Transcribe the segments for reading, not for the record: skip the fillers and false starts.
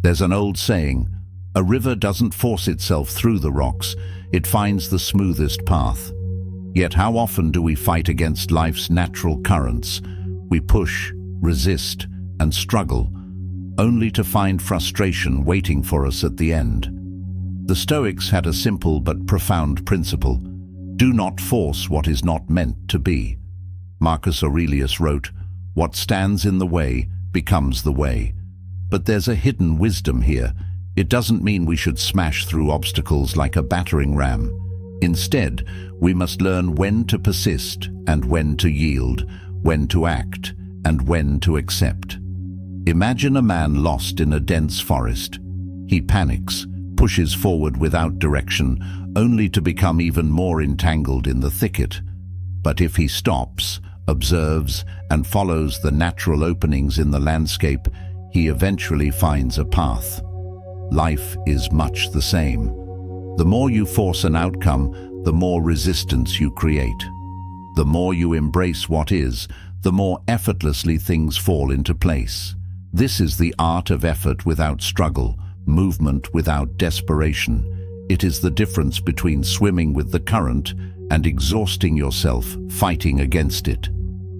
There's an old saying, a river doesn't force itself through the rocks, it finds the smoothest path. Yet how often do we fight against life's natural currents? We push, resist, and struggle, only to find frustration waiting for us at the end. The Stoics had a simple but profound principle: do not force what is not meant to be. Marcus Aurelius wrote, "What stands in the way becomes the way." But there's a hidden wisdom here. It doesn't mean we should smash through obstacles like a battering ram. Instead, we must learn when to persist and when to yield, when to act and when to accept. Imagine a man lost in a dense forest. He panics, pushes forward without direction, only to become even more entangled in the thicket. But if he stops, observes, and follows the natural openings in the landscape, he eventually finds a path. Life is much the same. The more you force an outcome, the more resistance you create. The more you embrace what is, the more effortlessly things fall into place. This is the art of effort without struggle, movement without desperation. It is the difference between swimming with the current and exhausting yourself fighting against it.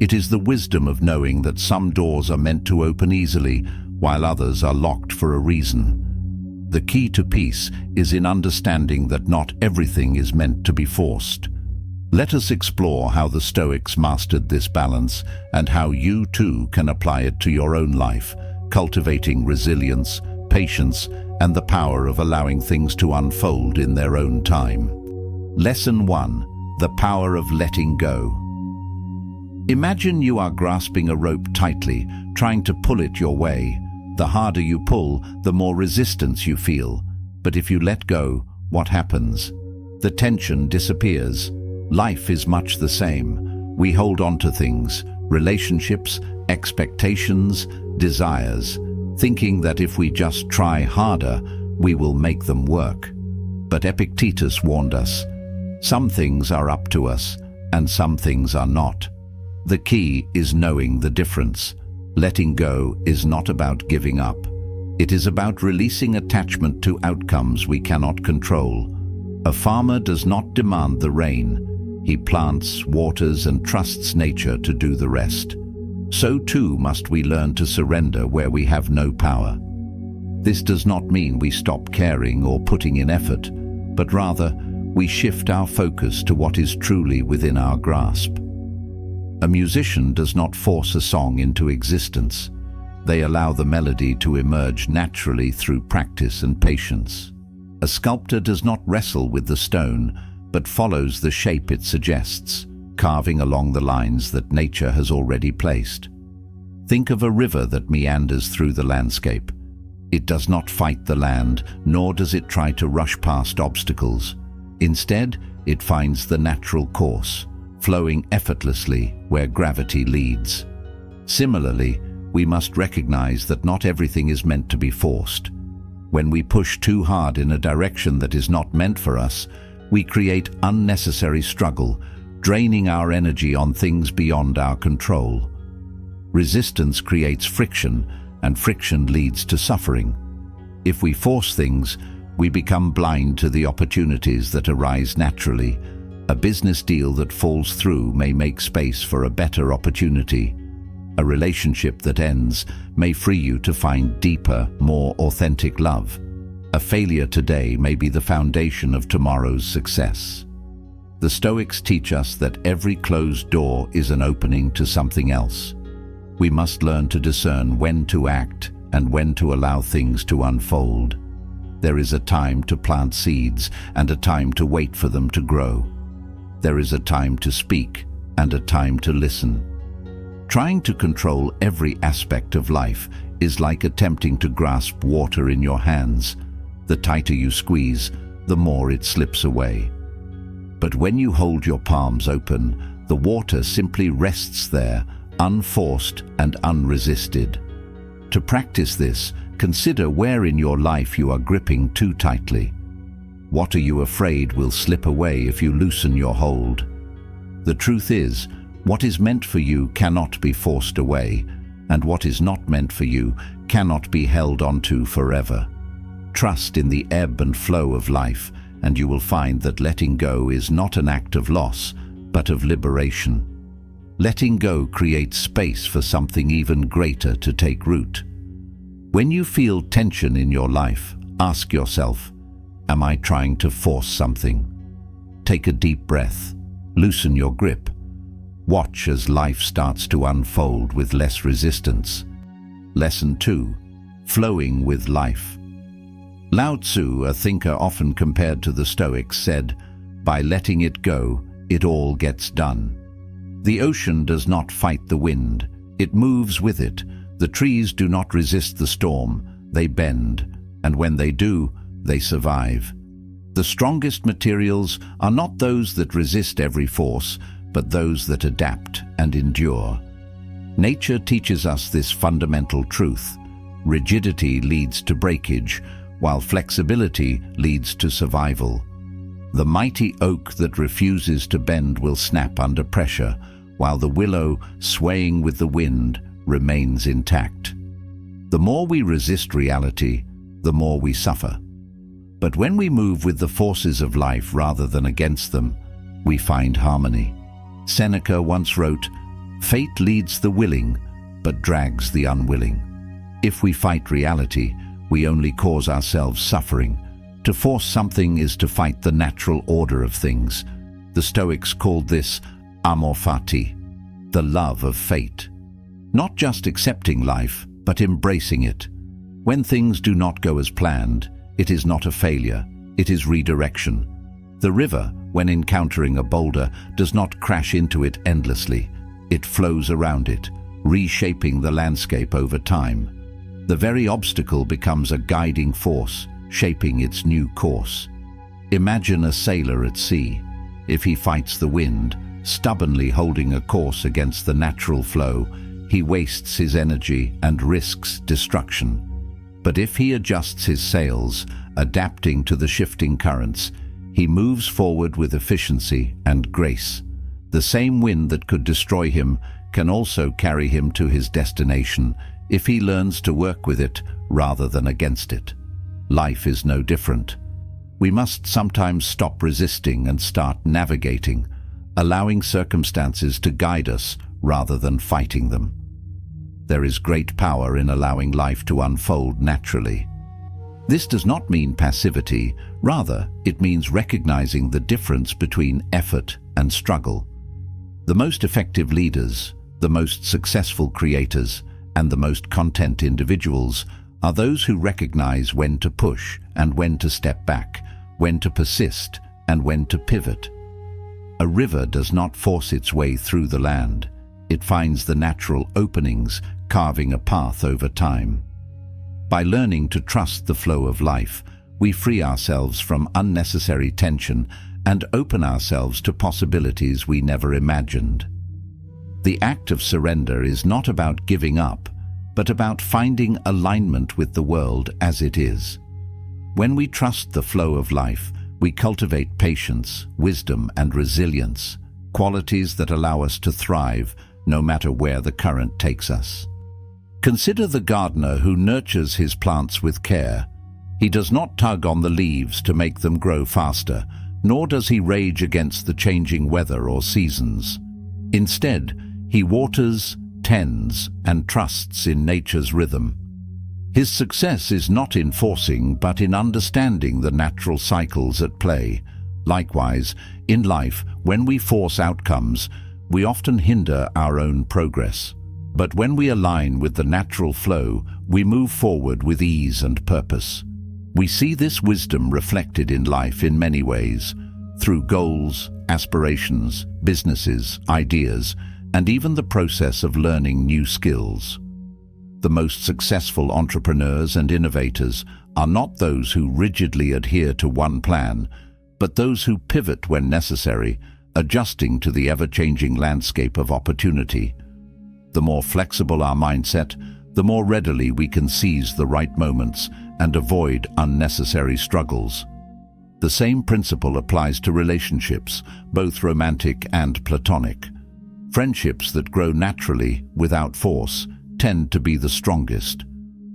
It is the wisdom of knowing that some doors are meant to open easily, while others are locked for a reason. The key to peace is in understanding that not everything is meant to be forced. Let us explore how the Stoics mastered this balance and how you too can apply it to your own life, cultivating resilience, patience, and the power of allowing things to unfold in their own time. Lesson 1. The power of letting go. Imagine you are grasping a rope tightly, trying to pull it your way. The harder you pull, the more resistance you feel. But if you let go, what happens? The tension disappears. Life is much the same. We hold on to things, relationships, expectations, desires, thinking that if we just try harder, we will make them work. But Epictetus warned us, some things are up to us, and some things are not. The key is knowing the difference. Letting go is not about giving up. It is about releasing attachment to outcomes we cannot control. A farmer does not demand the rain. He plants, waters, and trusts nature to do the rest. So too must we learn to surrender where we have no power. This does not mean we stop caring or putting in effort, but rather we shift our focus to what is truly within our grasp. A musician does not force a song into existence. They allow the melody to emerge naturally through practice and patience. A sculptor does not wrestle with the stone, but follows the shape it suggests, carving along the lines that nature has already placed. Think of a river that meanders through the landscape. It does not fight the land, nor does it try to rush past obstacles. Instead, it finds the natural course, flowing effortlessly where gravity leads. Similarly, we must recognize that not everything is meant to be forced. When we push too hard in a direction that is not meant for us, we create unnecessary struggle, draining our energy on things beyond our control. Resistance creates friction, and friction leads to suffering. If we force things, we become blind to the opportunities that arise naturally. A business deal that falls through may make space for a better opportunity. A relationship that ends may free you to find deeper, more authentic love. A failure today may be the foundation of tomorrow's success. The Stoics teach us that every closed door is an opening to something else. We must learn to discern when to act and when to allow things to unfold. There is a time to plant seeds and a time to wait for them to grow. There is a time to speak and a time to listen. Trying to control every aspect of life is like attempting to grasp water in your hands. The tighter you squeeze, the more it slips away. But when you hold your palms open, the water simply rests there, unforced and unresisted. To practice this, consider where in your life you are gripping too tightly. What are you afraid will slip away if you loosen your hold? The truth is, what is meant for you cannot be forced away. and what is not meant for you cannot be held onto forever. Trust in the ebb and flow of life, and you will find that letting go is not an act of loss, but of liberation. Letting go creates space for something even greater to take root. When you feel tension in your life, ask yourself, am I trying to force something? Take a deep breath, loosen your grip. Watch as life starts to unfold with less resistance. Lesson 2. Flowing with life. Lao Tzu, a thinker often compared to the Stoics, said, "By letting it go, it all gets done." The ocean does not fight the wind, it moves with it. The trees do not resist the storm, they bend, and when they do, they survive. The strongest materials are not those that resist every force, but those that adapt and endure. Nature teaches us this fundamental truth. Rigidity leads to breakage, while flexibility leads to survival. The mighty oak that refuses to bend will snap under pressure, while the willow, swaying with the wind, remains intact. The more we resist reality, the more we suffer. But when we move with the forces of life rather than against them, we find harmony. Seneca once wrote, "Fate leads the willing, but drags the unwilling." If we fight reality, we only cause ourselves suffering. To force something is to fight the natural order of things. The Stoics called this amor fati, the love of fate. Not just accepting life, but embracing it. When things do not go as planned, it is not a failure, it is redirection. The river, when encountering a boulder, does not crash into it endlessly. It flows around it, reshaping the landscape over time. The very obstacle becomes a guiding force, shaping its new course. Imagine a sailor at sea. If he fights the wind, stubbornly holding a course against the natural flow, he wastes his energy and risks destruction. But if he adjusts his sails, adapting to the shifting currents, he moves forward with efficiency and grace. The same wind that could destroy him can also carry him to his destination if he learns to work with it rather than against it. Life is no different. We must sometimes stop resisting and start navigating, allowing circumstances to guide us rather than fighting them. There is great power in allowing life to unfold naturally. This does not mean passivity, rather, it means recognizing the difference between effort and struggle. The most effective leaders, the most successful creators, and the most content individuals are those who recognize when to push and when to step back, when to persist and when to pivot. A river does not force its way through the land. It finds the natural openings, carving a path over time. By learning to trust the flow of life, we free ourselves from unnecessary tension and open ourselves to possibilities we never imagined. The act of surrender is not about giving up, but about finding alignment with the world as it is. When we trust the flow of life, we cultivate patience, wisdom, and resilience, qualities that allow us to thrive no matter where the current takes us. Consider the gardener who nurtures his plants with care. He does not tug on the leaves to make them grow faster, nor does he rage against the changing weather or seasons. Instead, he waters, tends, and trusts in nature's rhythm. His success is not in forcing, but in understanding the natural cycles at play. Likewise, in life, when we force outcomes, we often hinder our own progress. But when we align with the natural flow, we move forward with ease and purpose. We see this wisdom reflected in life in many ways, through goals, aspirations, businesses, ideas, and even the process of learning new skills. The most successful entrepreneurs and innovators are not those who rigidly adhere to one plan, but those who pivot when necessary, adjusting to the ever-changing landscape of opportunity. The more flexible our mindset, the more readily we can seize the right moments and avoid unnecessary struggles. The same principle applies to relationships, both romantic and platonic. Friendships that grow naturally, without force, tend to be the strongest.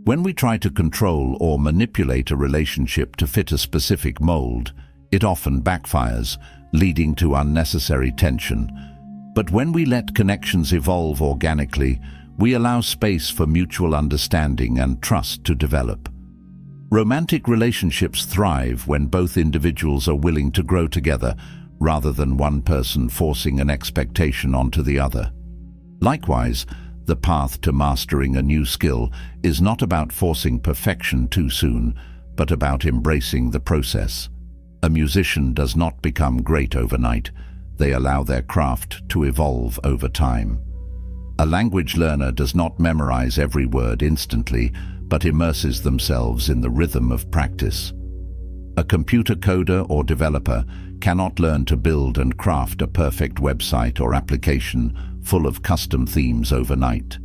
When we try to control or manipulate a relationship to fit a specific mold, it often backfires, leading to unnecessary tension. But when we let connections evolve organically, we allow space for mutual understanding and trust to develop. Romantic relationships thrive when both individuals are willing to grow together, rather than one person forcing an expectation onto the other. Likewise, the path to mastering a new skill is not about forcing perfection too soon, but about embracing the process. A musician does not become great overnight. They allow their craft to evolve over time. A language learner does not memorize every word instantly, but immerses themselves in the rhythm of practice. A computer coder or developer cannot learn to build and craft a perfect website or application full of custom themes overnight.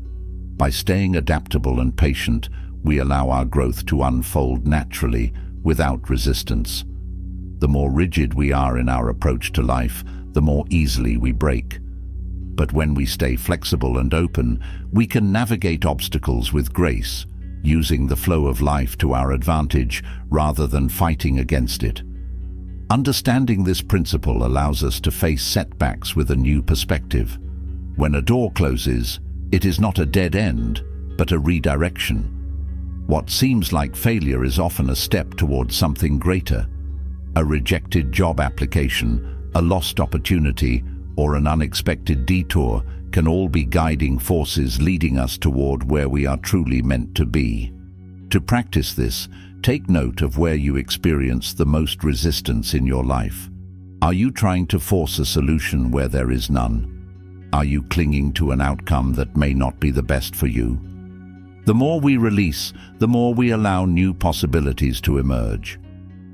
By staying adaptable and patient, we allow our growth to unfold naturally, without resistance. The more rigid we are in our approach to life, the more easily we break. But when we stay flexible and open, we can navigate obstacles with grace, using the flow of life to our advantage rather than fighting against it. Understanding this principle allows us to face setbacks with a new perspective. When a door closes, it is not a dead end, but a redirection. What seems like failure is often a step towards something greater. A rejected job application, a lost opportunity, or an unexpected detour can all be guiding forces leading us toward where we are truly meant to be. To practice this, take note of where you experience the most resistance in your life. Are you trying to force a solution where there is none? Are you clinging to an outcome that may not be the best for you? The more we release, the more we allow new possibilities to emerge.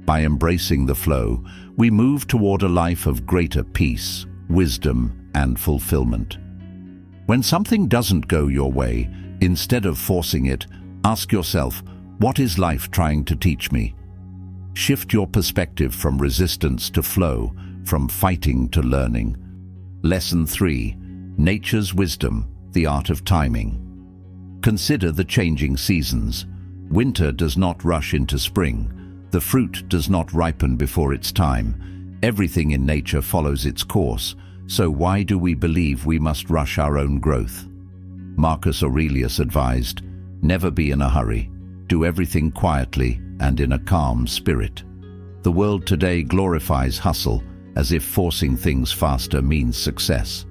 By embracing the flow, we move toward a life of greater peace, wisdom, and fulfillment. When something doesn't go your way, instead of forcing it, ask yourself, what is life trying to teach me? Shift your perspective from resistance to flow, from fighting to learning. Lesson 3. Nature's wisdom, the art of timing. Consider the changing seasons. Winter does not rush into spring. The fruit does not ripen before its time. Everything in nature follows its course, so why do we believe we must rush our own growth? Marcus Aurelius advised, never be in a hurry. Do everything quietly and in a calm spirit. The world today glorifies hustle, as if forcing things faster means success.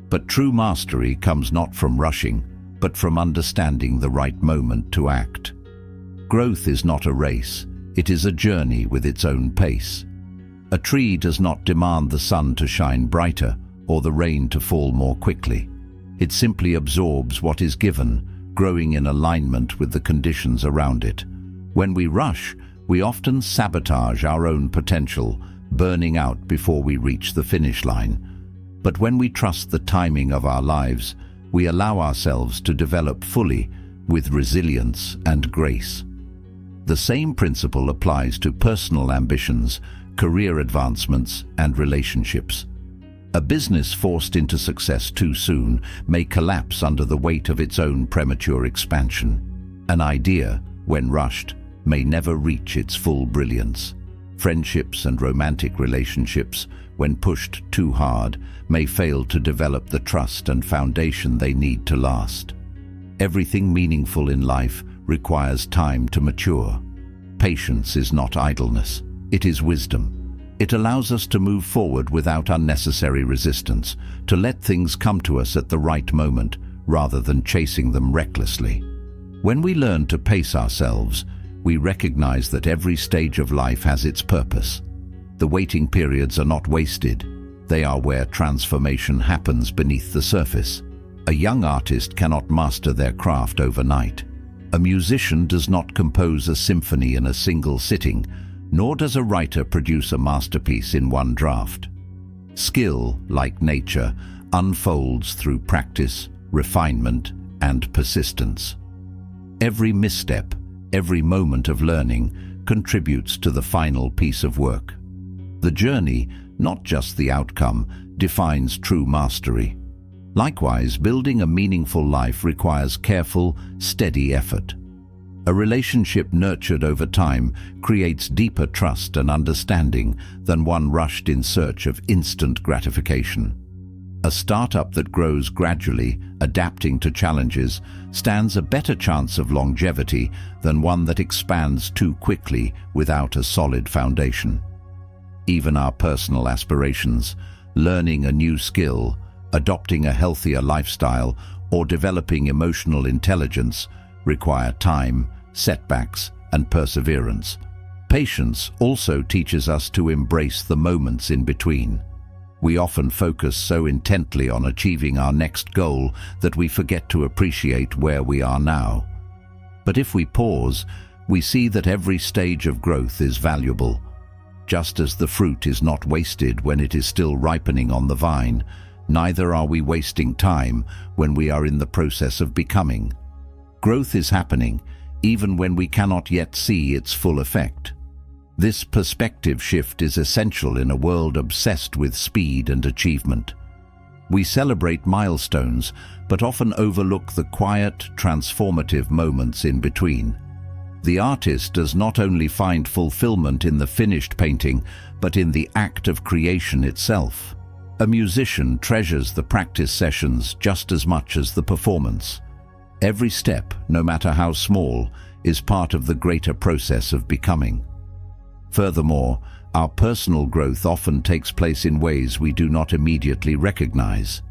But true mastery comes not from rushing, but from understanding the right moment to act. Growth is not a race, it is a journey with its own pace. A tree does not demand the sun to shine brighter or the rain to fall more quickly. It simply absorbs what is given, growing in alignment with the conditions around it. When we rush, we often sabotage our own potential, burning out before we reach the finish line. But when we trust the timing of our lives, we allow ourselves to develop fully, with resilience and grace. The same principle applies to personal ambitions, career advancements, and relationships. A business forced into success too soon may collapse under the weight of its own premature expansion. An idea, when rushed, may never reach its full brilliance. Friendships and romantic relationships, when pushed too hard, may fail to develop the trust and foundation they need to last. Everything meaningful in life requires time to mature. Patience is not idleness, it is wisdom. It allows us to move forward without unnecessary resistance, to let things come to us at the right moment, rather than chasing them recklessly. When we learn to pace ourselves, we recognize that every stage of life has its purpose. The waiting periods are not wasted. They are where transformation happens beneath the surface. A young artist cannot master their craft overnight. A musician does not compose a symphony in a single sitting, nor does a writer produce a masterpiece in one draft. Skill, like nature, unfolds through practice, refinement, and persistence. Every misstep, every moment of learning, contributes to the final piece of work. The journey, not just the outcome, defines true mastery. Likewise, building a meaningful life requires careful, steady effort. A relationship nurtured over time creates deeper trust and understanding than one rushed in search of instant gratification. A startup that grows gradually, adapting to challenges, stands a better chance of longevity than one that expands too quickly without a solid foundation. Even our personal aspirations, learning a new skill, adopting a healthier lifestyle, or developing emotional intelligence, require time, setbacks, and perseverance. Patience also teaches us to embrace the moments in between. We often focus so intently on achieving our next goal that we forget to appreciate where we are now. But if we pause, we see that every stage of growth is valuable. Just as the fruit is not wasted when it is still ripening on the vine, neither are we wasting time when we are in the process of becoming. Growth is happening, even when we cannot yet see its full effect. This perspective shift is essential in a world obsessed with speed and achievement. We celebrate milestones, but often overlook the quiet, transformative moments in between. The artist does not only find fulfillment in the finished painting, but in the act of creation itself. A musician treasures the practice sessions just as much as the performance. Every step, no matter how small, is part of the greater process of becoming. Furthermore, our personal growth often takes place in ways we do not immediately recognize.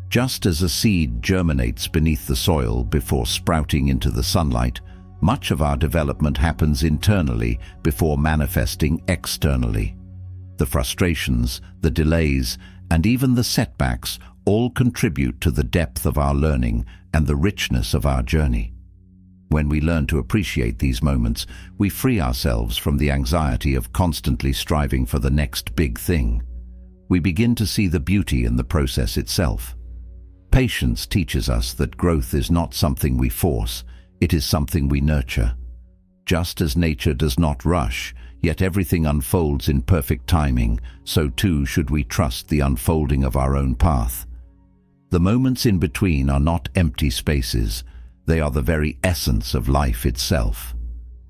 Just as a seed germinates beneath the soil before sprouting into the sunlight, much of our development happens internally before manifesting externally. The frustrations, the delays, and even the setbacks all contribute to the depth of our learning and the richness of our journey. When we learn to appreciate these moments, we free ourselves from the anxiety of constantly striving for the next big thing. We begin to see the beauty in the process itself. Patience teaches us that growth is not something we force, it is something we nurture. Just as nature does not rush, yet everything unfolds in perfect timing, so too should we trust the unfolding of our own path. The moments in between are not empty spaces, they are the very essence of life itself.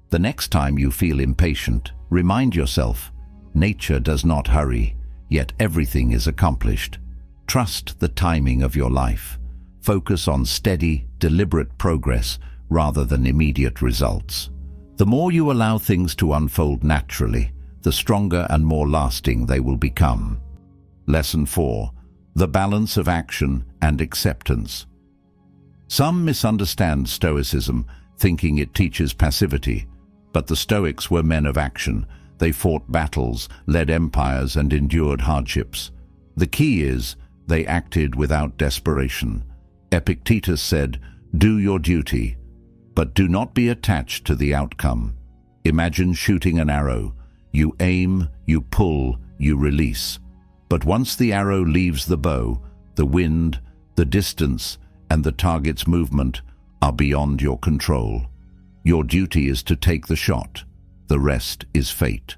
The next time you feel impatient, remind yourself, nature does not hurry, yet everything is accomplished. Trust the timing of your life. Focus on steady, deliberate progress rather than immediate results. The more you allow things to unfold naturally, the stronger and more lasting they will become. Lesson 4. The balance of action and acceptance. Some misunderstand Stoicism, thinking it teaches passivity, but the Stoics were men of action. They fought battles, led empires, and endured hardships. The key is, they acted without desperation. Epictetus said, "Do your duty, but do not be attached to the outcome." Imagine shooting an arrow. You aim, you pull, you release. But once the arrow leaves the bow, the wind, the distance, and the target's movement are beyond your control. Your duty is to take the shot. The rest is fate.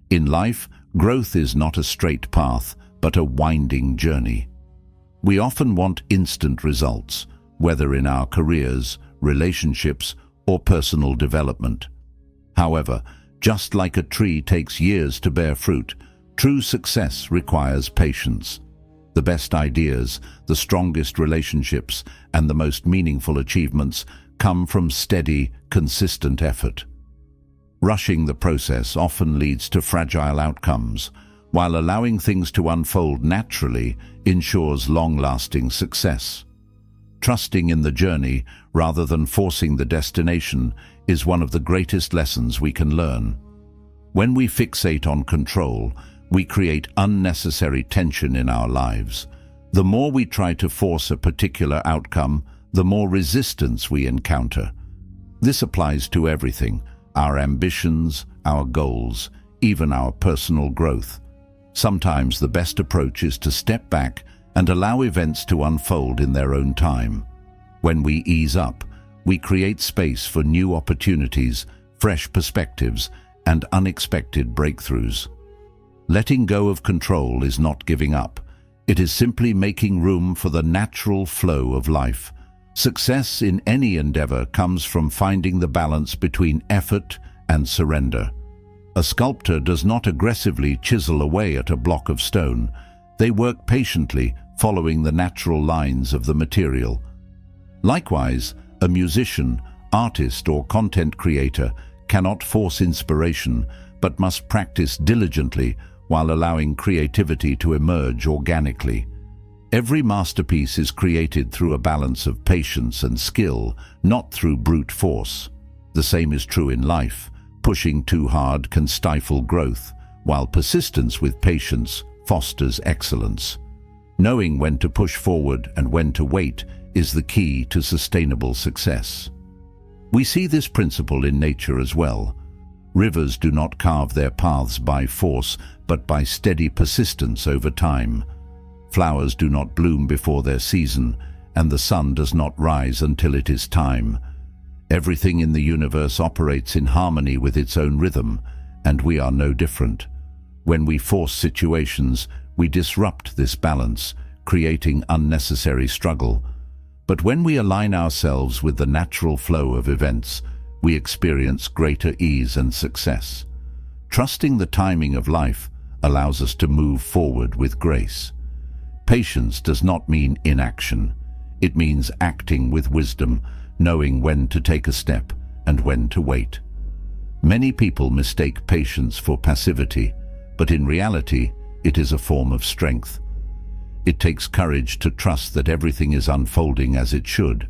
In life, growth is not a straight path, but a winding journey. We often want instant results, whether in our careers, relationships, or personal development. However, just like a tree takes years to bear fruit, true success requires patience. The best ideas, the strongest relationships, and the most meaningful achievements come from steady, consistent effort. Rushing the process often leads to fragile outcomes, while allowing things to unfold naturally ensures long-lasting success. Trusting in the journey rather than forcing the destination is one of the greatest lessons we can learn. When we fixate on control, we create unnecessary tension in our lives. The more we try to force a particular outcome, the more resistance we encounter. This applies to everything, our ambitions, our goals, even our personal growth. Sometimes the best approach is to step back and allow events to unfold in their own time. When we ease up, we create space for new opportunities, fresh perspectives, and unexpected breakthroughs. Letting go of control is not giving up. It is simply making room for the natural flow of life. Success in any endeavor comes from finding the balance between effort and surrender. A sculptor does not aggressively chisel away at a block of stone. They work patiently, following the natural lines of the material. Likewise, a musician, artist, or content creator cannot force inspiration, but must practice diligently while allowing creativity to emerge organically. Every masterpiece is created through a balance of patience and skill, not through brute force. The same is true in life. Pushing too hard can stifle growth, while persistence with patience fosters excellence. Knowing when to push forward and when to wait is the key to sustainable success. We see this principle in nature as well. Rivers do not carve their paths by force, but by steady persistence over time. Flowers do not bloom before their season, and the sun does not rise until it is time. Everything in the universe operates in harmony with its own rhythm, and we are no different. When we force situations, we disrupt this balance, creating unnecessary struggle. But when we align ourselves with the natural flow of events, we experience greater ease and success. Trusting the timing of life allows us to move forward with grace. Patience does not mean inaction. It means acting with wisdom, knowing when to take a step and when to wait. Many people mistake patience for passivity, but in reality, it is a form of strength. It takes courage to trust that everything is unfolding as it should.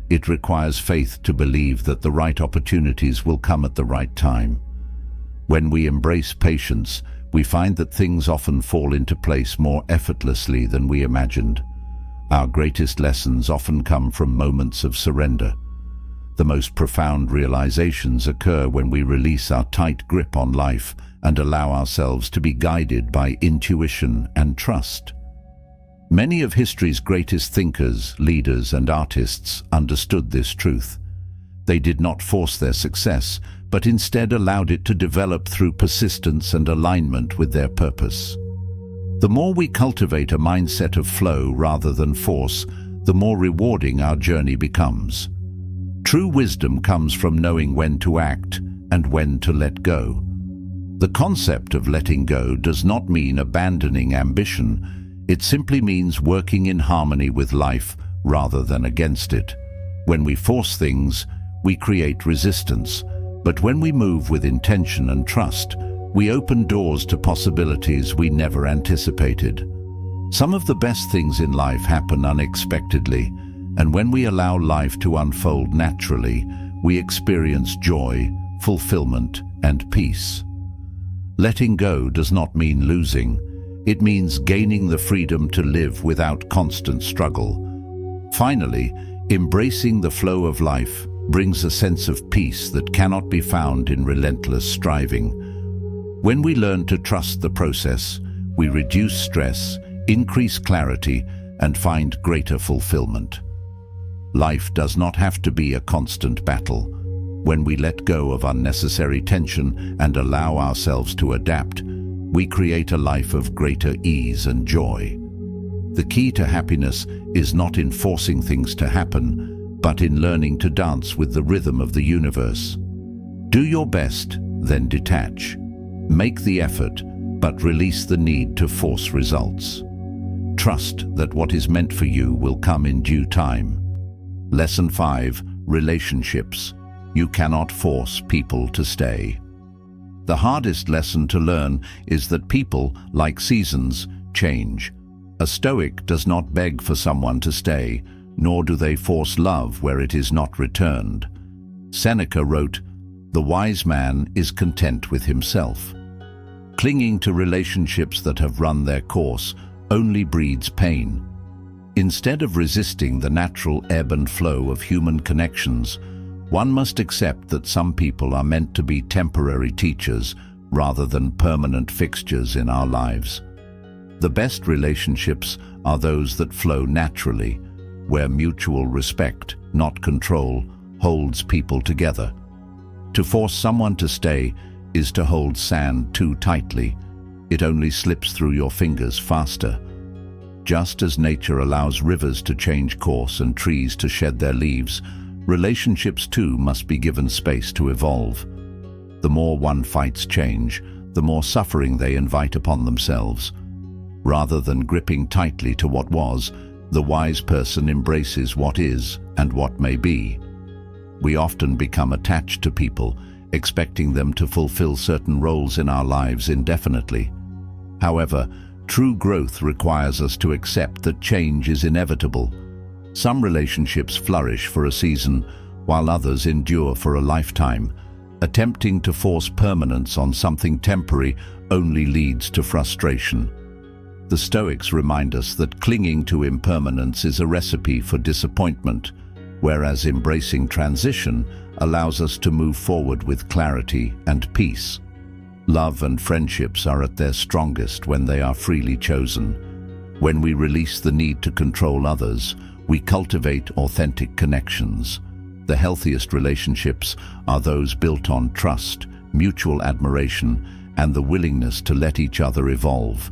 It requires faith to believe that the right opportunities will come at the right time. When we embrace patience, we find that things often fall into place more effortlessly than we imagined. Our greatest lessons often come from moments of surrender. The most profound realizations occur when we release our tight grip on life and allow ourselves to be guided by intuition and trust. Many of history's greatest thinkers, leaders, and artists understood this truth. They did not force their success, but instead allowed it to develop through persistence and alignment with their purpose. The more we cultivate a mindset of flow rather than force, the more rewarding our journey becomes. True wisdom comes from knowing when to act and when to let go. The concept of letting go does not mean abandoning ambition. It simply means working in harmony with life rather than against it. When we force things, we create resistance, but when we move with intention and trust, we open doors to possibilities we never anticipated. Some of the best things in life happen unexpectedly, and when we allow life to unfold naturally, we experience joy, fulfillment, and peace. Letting go does not mean losing. It means gaining the freedom to live without constant struggle. Finally, embracing the flow of life brings a sense of peace that cannot be found in relentless striving. When we learn to trust the process, we reduce stress, increase clarity, and find greater fulfillment. Life does not have to be a constant battle. When we let go of unnecessary tension and allow ourselves to adapt, we create a life of greater ease and joy. The key to happiness is not in forcing things to happen, but in learning to dance with the rhythm of the universe. Do your best, then detach. Make the effort, but release the need to force results. Trust that what is meant for you will come in due time. Lesson 5: Relationships. You cannot force people to stay. The hardest lesson to learn is that people, like seasons, change. A Stoic does not beg for someone to stay, nor do they force love where it is not returned. Seneca wrote, "The wise man is content with himself." Clinging to relationships that have run their course only breeds pain. Instead of resisting the natural ebb and flow of human connections, one must accept that some people are meant to be temporary teachers rather than permanent fixtures in our lives. The best relationships are those that flow naturally, where mutual respect, not control, holds people together. To force someone to stay is to hold sand too tightly. It only slips through your fingers faster. Just as nature allows rivers to change course and trees to shed their leaves, relationships too must be given space to evolve. The more one fights change, the more suffering they invite upon themselves. Rather than gripping tightly to what was, the wise person embraces what is and what may be. We often become attached to people, expecting them to fulfill certain roles in our lives indefinitely. However, true growth requires us to accept that change is inevitable. Some relationships flourish for a season, while others endure for a lifetime. Attempting to force permanence on something temporary only leads to frustration. The Stoics remind us that clinging to impermanence is a recipe for disappointment, whereas embracing transition allows us to move forward with clarity and peace. Love and friendships are at their strongest when they are freely chosen. When we release the need to control others, we cultivate authentic connections. The healthiest relationships are those built on trust, mutual admiration, and the willingness to let each other evolve.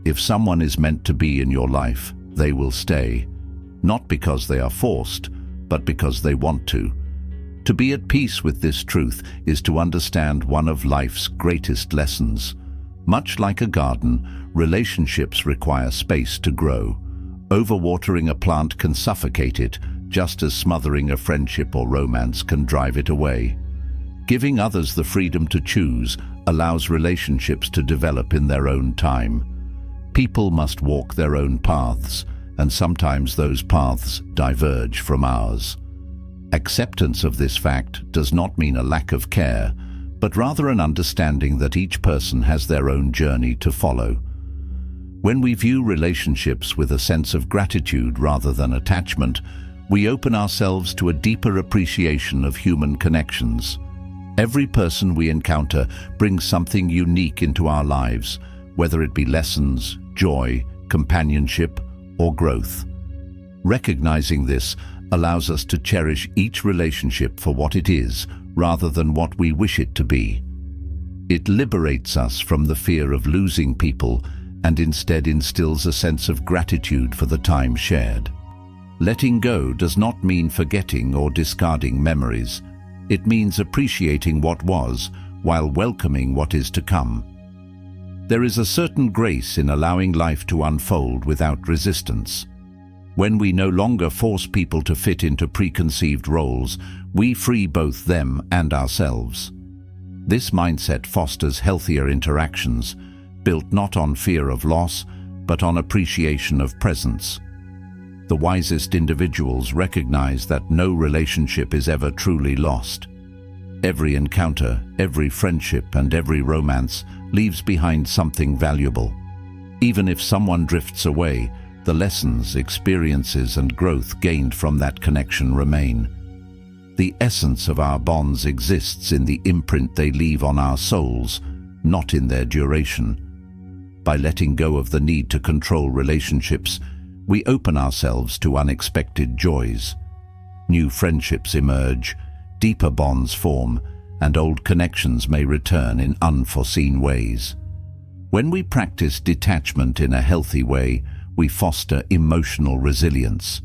If someone is meant to be in your life, they will stay, not because they are forced, but because they want to. To be at peace with this truth is to understand one of life's greatest lessons. Much like a garden, relationships require space to grow. Overwatering a plant can suffocate it, just as smothering a friendship or romance can drive it away. Giving others the freedom to choose allows relationships to develop in their own time. People must walk their own paths, and sometimes those paths diverge from ours. Acceptance of this fact does not mean a lack of care, but rather an understanding that each person has their own journey to follow. When we view relationships with a sense of gratitude rather than attachment, we open ourselves to a deeper appreciation of human connections. Every person we encounter brings something unique into our lives, whether it be lessons, joy, companionship, or growth. Recognizing this allows us to cherish each relationship for what it is, rather than what we wish it to be. It liberates us from the fear of losing people and instead instills a sense of gratitude for the time shared. Letting go does not mean forgetting or discarding memories. It means appreciating what was while welcoming what is to come. There is a certain grace in allowing life to unfold without resistance. When we no longer force people to fit into preconceived roles, we free both them and ourselves. This mindset fosters healthier interactions, built not on fear of loss, but on appreciation of presence. The wisest individuals recognize that no relationship is ever truly lost. Every encounter, every friendship, and every romance leaves behind something valuable. Even if someone drifts away, the lessons, experiences, and growth gained from that connection remain. The essence of our bonds exists in the imprint they leave on our souls, not in their duration. By letting go of the need to control relationships, we open ourselves to unexpected joys. New friendships emerge, deeper bonds form, and old connections may return in unforeseen ways. When we practice detachment in a healthy way, we foster emotional resilience.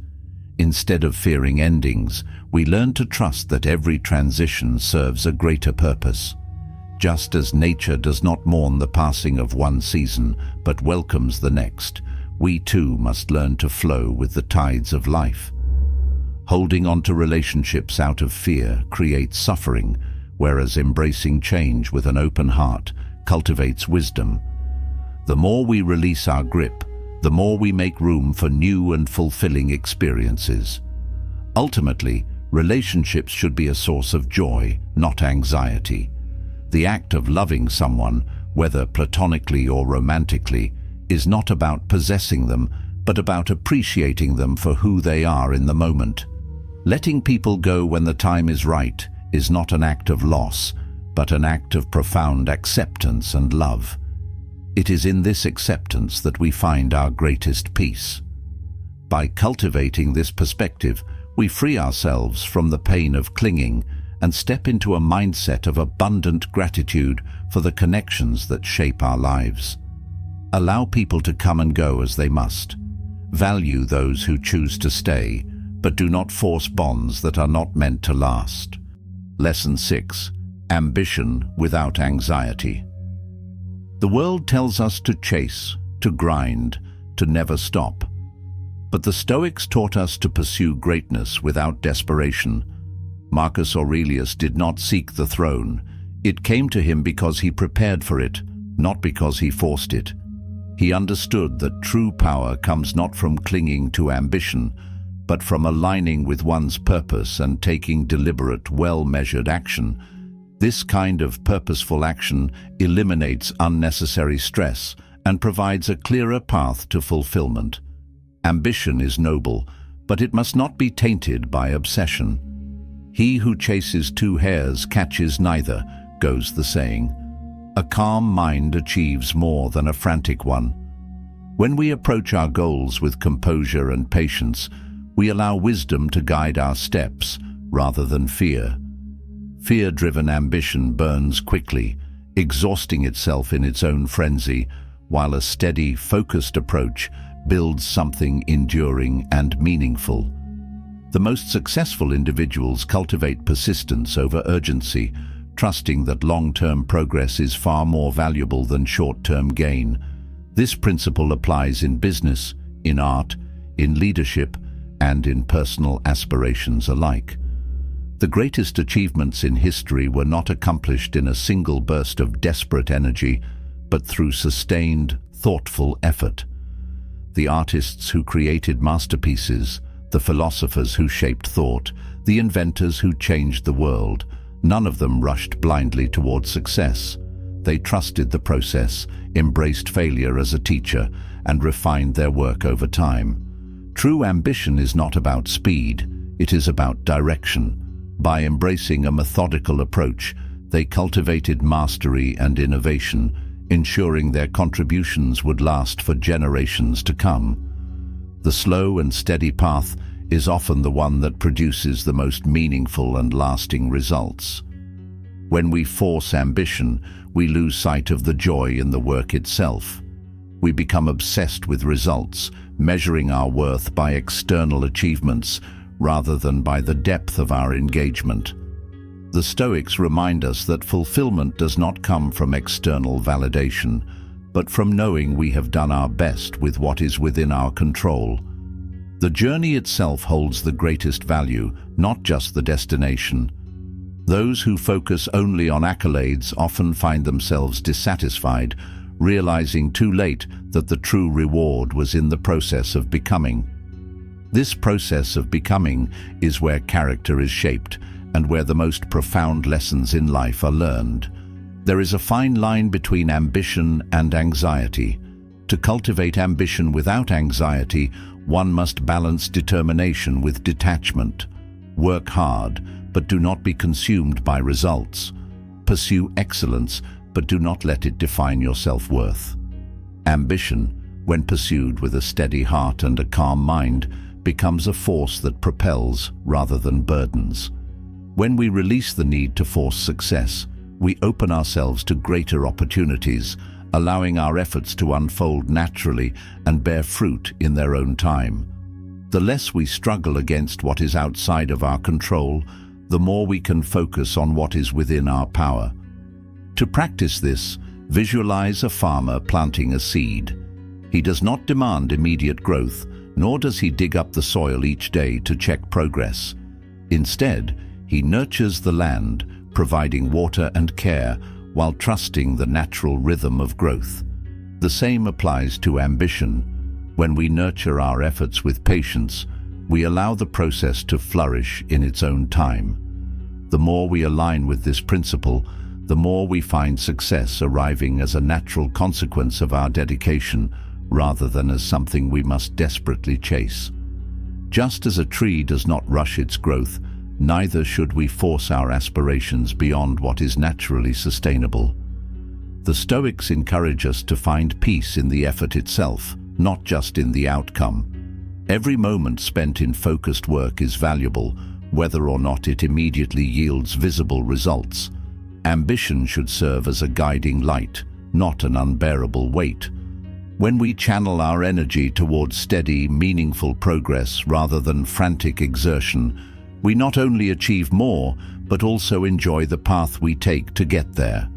Instead of fearing endings, we learn to trust that every transition serves a greater purpose. Just as nature does not mourn the passing of one season, but welcomes the next, we too must learn to flow with the tides of life. Holding on to relationships out of fear creates suffering, whereas embracing change with an open heart cultivates wisdom. The more we release our grip, the more we make room for new and fulfilling experiences. Ultimately, relationships should be a source of joy, not anxiety. The act of loving someone, whether platonically or romantically, is not about possessing them, but about appreciating them for who they are in the moment. Letting people go when the time is right is not an act of loss, but an act of profound acceptance and love. It is in this acceptance that we find our greatest peace. By cultivating this perspective, we free ourselves from the pain of clinging and step into a mindset of abundant gratitude for the connections that shape our lives. Allow people to come and go as they must. Value those who choose to stay, but do not force bonds that are not meant to last. Lesson 6. Ambition without anxiety. The world tells us to chase, to grind, to never stop. But the Stoics taught us to pursue greatness without desperation. Marcus Aurelius did not seek the throne. It came to him because he prepared for it, not because he forced it. He understood that true power comes not from clinging to ambition, but from aligning with one's purpose and taking deliberate, well-measured action. This kind of purposeful action eliminates unnecessary stress and provides a clearer path to fulfillment. Ambition is noble, but it must not be tainted by obsession. He who chases two hares catches neither, goes the saying. A calm mind achieves more than a frantic one. When we approach our goals with composure and patience, we allow wisdom to guide our steps rather than fear. Fear-driven ambition burns quickly, exhausting itself in its own frenzy, while a steady, focused approach builds something enduring and meaningful. The most successful individuals cultivate persistence over urgency, trusting that long-term progress is far more valuable than short-term gain. This principle applies in business, in art, in leadership, and in personal aspirations alike. The greatest achievements in history were not accomplished in a single burst of desperate energy, but through sustained, thoughtful effort. The artists who created masterpieces, the philosophers who shaped thought, the inventors who changed the world, none of them rushed blindly toward success. They trusted the process, embraced failure as a teacher, and refined their work over time. True ambition is not about speed, it is about direction. By embracing a methodical approach, they cultivated mastery and innovation, ensuring their contributions would last for generations to come. The slow and steady path is often the one that produces the most meaningful and lasting results. When we force ambition, we lose sight of the joy in the work itself. We become obsessed with results, measuring our worth by external achievements rather than by the depth of our engagement. The Stoics remind us that fulfillment does not come from external validation, but from knowing we have done our best with what is within our control. The journey itself holds the greatest value, not just the destination. Those who focus only on accolades often find themselves dissatisfied, realizing too late that the true reward was in the process of becoming. This process of becoming is where character is shaped and where the most profound lessons in life are learned. There is a fine line between ambition and anxiety. To cultivate ambition without anxiety, one must balance determination with detachment. Work hard, but do not be consumed by results. Pursue excellence, but do not let it define your self-worth. Ambition, when pursued with a steady heart and a calm mind, becomes a force that propels rather than burdens. When we release the need to force success, we open ourselves to greater opportunities, allowing our efforts to unfold naturally and bear fruit in their own time. The less we struggle against what is outside of our control, the more we can focus on what is within our power. To practice this, visualize a farmer planting a seed. He does not demand immediate growth, nor does he dig up the soil each day to check progress. Instead, he nurtures the land, providing water and care while trusting the natural rhythm of growth. The same applies to ambition. When we nurture our efforts with patience, we allow the process to flourish in its own time. The more we align with this principle, the more we find success arriving as a natural consequence of our dedication rather than as something we must desperately chase. Just as a tree does not rush its growth, neither should we force our aspirations beyond what is naturally sustainable. The Stoics encourage us to find peace in the effort itself, not just in the outcome. Every moment spent in focused work is valuable, whether or not it immediately yields visible results. Ambition should serve as a guiding light, not an unbearable weight. When we channel our energy towards steady, meaningful progress rather than frantic exertion, we not only achieve more, but also enjoy the path we take to get there.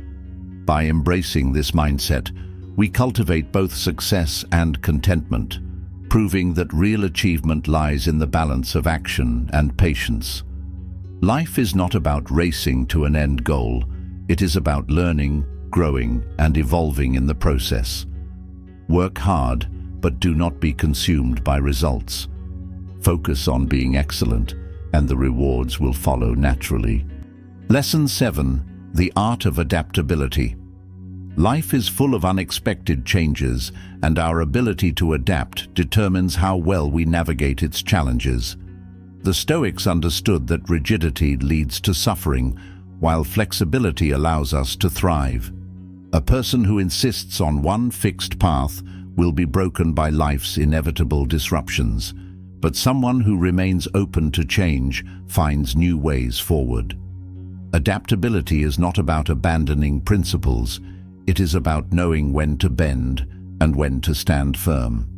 By embracing this mindset, we cultivate both success and contentment, proving that real achievement lies in the balance of action and patience. Life is not about racing to an end goal. It is about learning, growing, and evolving in the process. Work hard, but do not be consumed by results. Focus on being excellent, and the rewards will follow naturally. Lesson 7. The art of adaptability. Life is full of unexpected changes, and our ability to adapt determines how well we navigate its challenges. The Stoics understood that rigidity leads to suffering, while flexibility allows us to thrive. A person who insists on one fixed path will be broken by life's inevitable disruptions, but someone who remains open to change finds new ways forward. Adaptability is not about abandoning principles. It is about knowing when to bend and when to stand firm.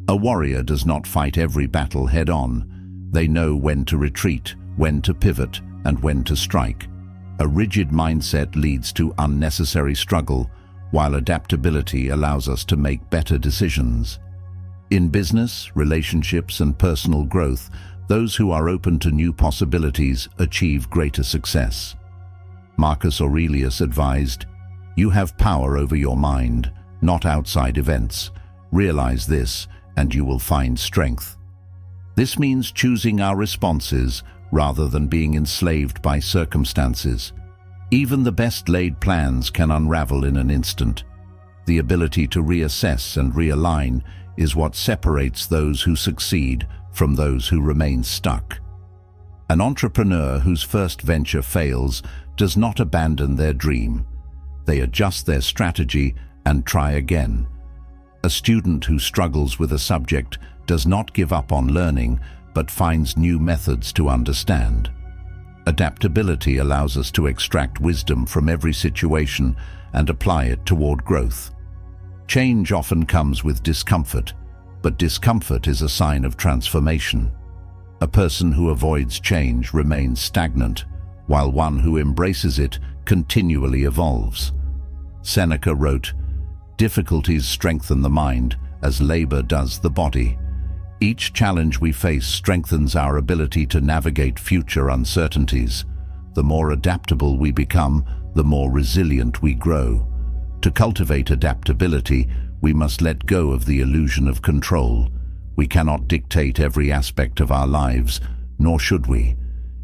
A warrior does not fight every battle head-on. They know when to retreat, when to pivot, and when to strike. A rigid mindset leads to unnecessary struggle, while adaptability allows us to make better decisions. In business, relationships, and personal growth, those who are open to new possibilities achieve greater success. Marcus Aurelius advised, "You have power over your mind, not outside events. Realize this, and you will find strength." This means choosing our responses rather than being enslaved by circumstances. Even the best-laid plans can unravel in an instant. The ability to reassess and realign is what separates those who succeed from those who remain stuck. An entrepreneur whose first venture fails does not abandon their dream. They adjust their strategy and try again. A student who struggles with a subject does not give up on learning, but finds new methods to understand. Adaptability allows us to extract wisdom from every situation and apply it toward growth. Change often comes with discomfort, but discomfort is a sign of transformation. A person who avoids change remains stagnant, while one who embraces it continually evolves. Seneca wrote, "Difficulties strengthen the mind, as labor does the body." Each challenge we face strengthens our ability to navigate future uncertainties. The more adaptable we become, the more resilient we grow. To cultivate adaptability, we must let go of the illusion of control. We cannot dictate every aspect of our lives, nor should we.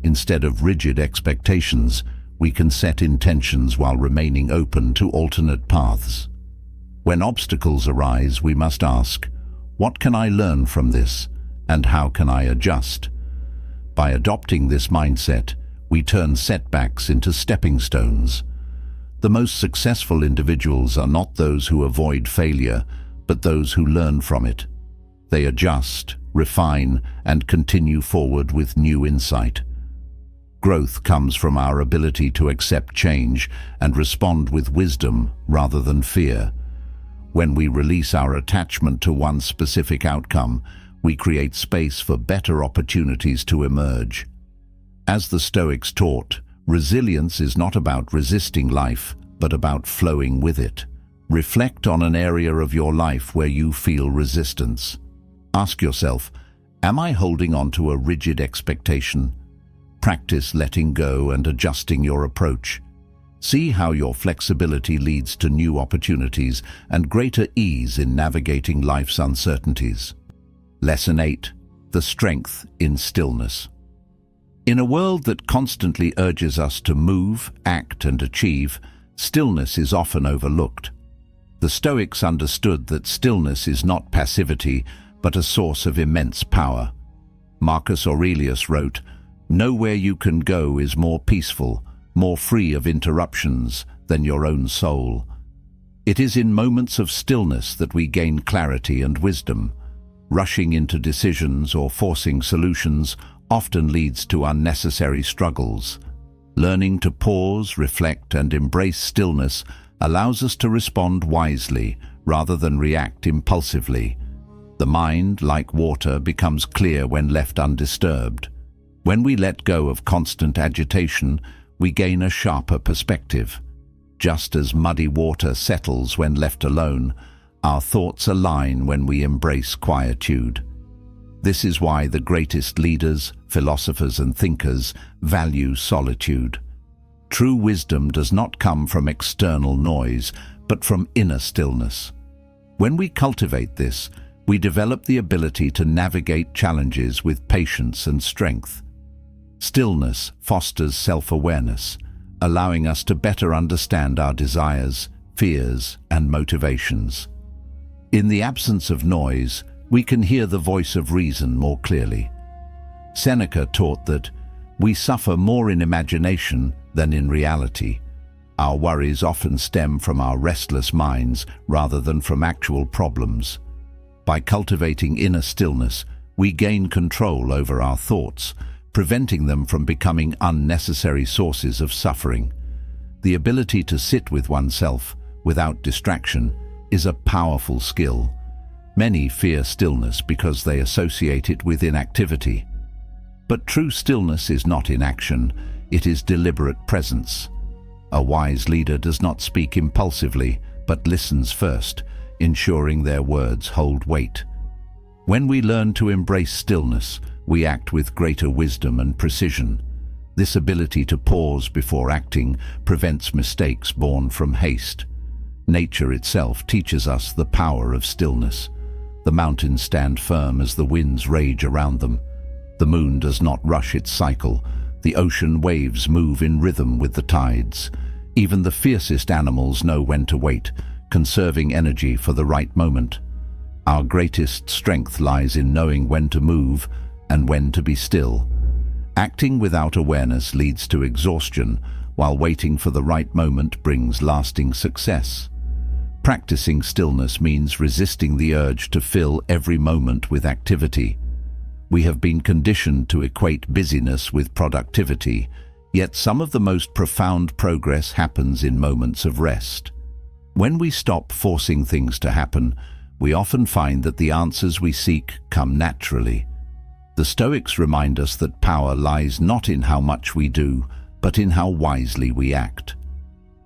Instead of rigid expectations, we can set intentions while remaining open to alternate paths. When obstacles arise, we must ask, what can I learn from this, and how can I adjust? By adopting this mindset, we turn setbacks into stepping stones. The most successful individuals are not those who avoid failure, but those who learn from it. They adjust, refine, and continue forward with new insight. Growth comes from our ability to accept change and respond with wisdom rather than fear. When we release our attachment to one specific outcome, we create space for better opportunities to emerge. As the Stoics taught, resilience is not about resisting life, but about flowing with it. Reflect on an area of your life where you feel resistance. Ask yourself, am I holding on to a rigid expectation? Practice letting go and adjusting your approach. See how your flexibility leads to new opportunities and greater ease in navigating life's uncertainties. Lesson 8. The strength in stillness. In a world that constantly urges us to move, act, and achieve, stillness is often overlooked. The Stoics understood that stillness is not passivity, but a source of immense power. Marcus Aurelius wrote, "Nowhere you can go is more peaceful, more free of interruptions than your own soul." It is in moments of stillness that we gain clarity and wisdom. Rushing into decisions or forcing solutions often leads to unnecessary struggles. Learning to pause, reflect, and embrace stillness allows us to respond wisely rather than react impulsively. The mind, like water, becomes clear when left undisturbed. When we let go of constant agitation, we gain a sharper perspective. Just as muddy water settles when left alone, our thoughts align when we embrace quietude. This is why the greatest leaders, philosophers and thinkers value solitude. True wisdom does not come from external noise, but from inner stillness. When we cultivate this, we develop the ability to navigate challenges with patience and strength. Stillness fosters self-awareness, allowing us to better understand our desires, fears, and motivations. In the absence of noise, we can hear the voice of reason more clearly. Seneca taught that we suffer more in imagination than in reality. Our worries often stem from our restless minds rather than from actual problems. By cultivating inner stillness, we gain control over our thoughts, preventing them from becoming unnecessary sources of suffering. The ability to sit with oneself without distraction is a powerful skill. Many fear stillness because they associate it with inactivity. But true stillness is not inaction, it is deliberate presence. A wise leader does not speak impulsively, but listens first, ensuring their words hold weight. When we learn to embrace stillness, we act with greater wisdom and precision. This ability to pause before acting prevents mistakes born from haste. Nature itself teaches us the power of stillness. The mountains stand firm as the winds rage around them. The moon does not rush its cycle. The ocean waves move in rhythm with the tides. Even the fiercest animals know when to wait, conserving energy for the right moment. Our greatest strength lies in knowing when to move and when to be still. Acting without awareness leads to exhaustion, while waiting for the right moment brings lasting success. Practicing stillness means resisting the urge to fill every moment with activity. We have been conditioned to equate busyness with productivity, yet some of the most profound progress happens in moments of rest. When we stop forcing things to happen, we often find that the answers we seek come naturally. The Stoics remind us that power lies not in how much we do, but in how wisely we act.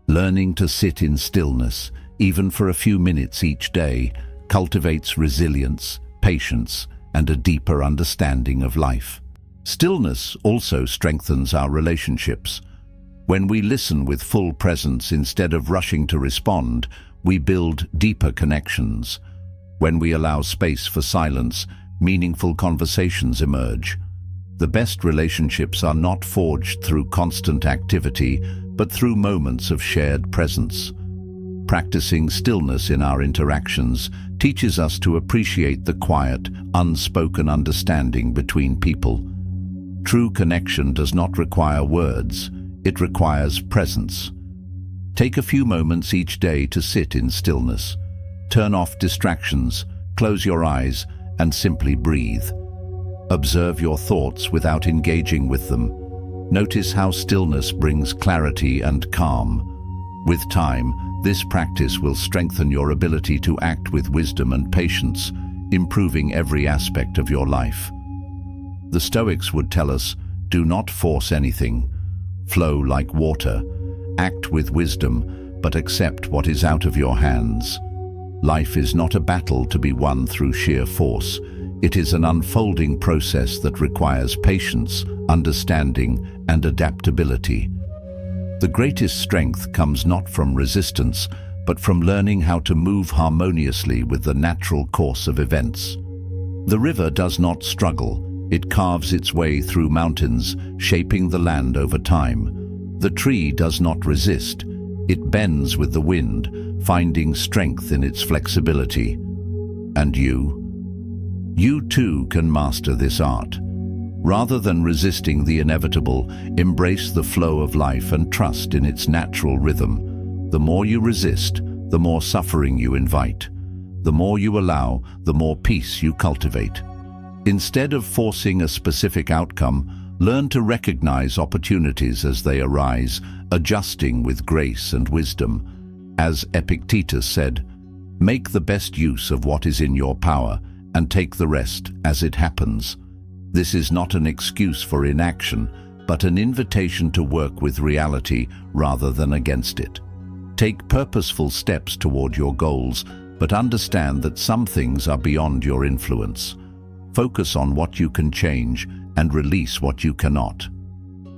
Learning to sit in stillness, even for a few minutes each day, cultivates resilience, patience, and a deeper understanding of life. Stillness also strengthens our relationships. When we listen with full presence instead of rushing to respond, we build deeper connections. When we allow space for silence, meaningful conversations emerge. The best relationships are not forged through constant activity, but through moments of shared presence. Practicing stillness in our interactions teaches us to appreciate the quiet, unspoken understanding between people. True connection does not require words, it requires presence. Take a few moments each day to sit in stillness. Turn off distractions, close your eyes, and simply breathe. Observe your thoughts without engaging with them. Notice how stillness brings clarity and calm. With time, this practice will strengthen your ability to act with wisdom and patience, improving every aspect of your life. The Stoics would tell us, do not force anything. Flow like water. Act with wisdom, but accept what is out of your hands. Life is not a battle to be won through sheer force. It is an unfolding process that requires patience, understanding, and adaptability. The greatest strength comes not from resistance, but from learning how to move harmoniously with the natural course of events. The river does not struggle. It carves its way through mountains, shaping the land over time. The tree does not resist. It bends with the wind, finding strength in its flexibility. And you too can master this art. Rather than resisting the inevitable, embrace the flow of life and trust in its natural rhythm. The more you resist, the more suffering you invite. The more you allow, the more peace you cultivate. Instead of forcing a specific outcome, learn to recognize opportunities as they arise, adjusting with grace and wisdom. As Epictetus said, Make the best use of what is in your power and take the rest as it happens. This is not an excuse for inaction, but an invitation to work with reality rather than against it. Take purposeful steps toward your goals, but understand that some things are beyond your influence. Focus on what you can change and release what you cannot.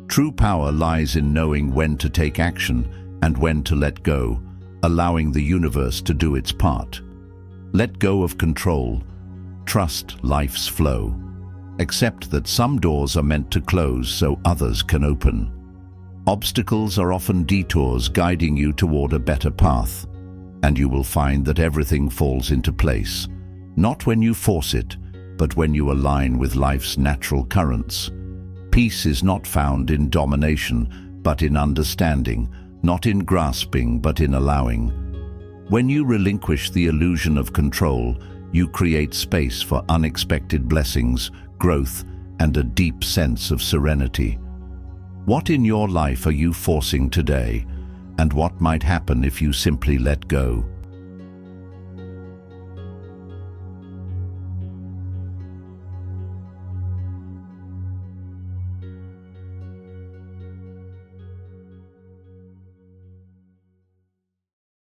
True power lies in knowing when to take action and when to let go, allowing the universe to do its part. Let go of control. Trust life's flow. Accept that some doors are meant to close so others can open. Obstacles are often detours guiding you toward a better path, and you will find that everything falls into place, not when you force it, but when you align with life's natural currents. Peace is not found in domination, but in understanding, not in grasping, but in allowing. When you relinquish the illusion of control, you create space for unexpected blessings, growth, and a deep sense of serenity. What in your life are you forcing today, and what might happen if you simply let go?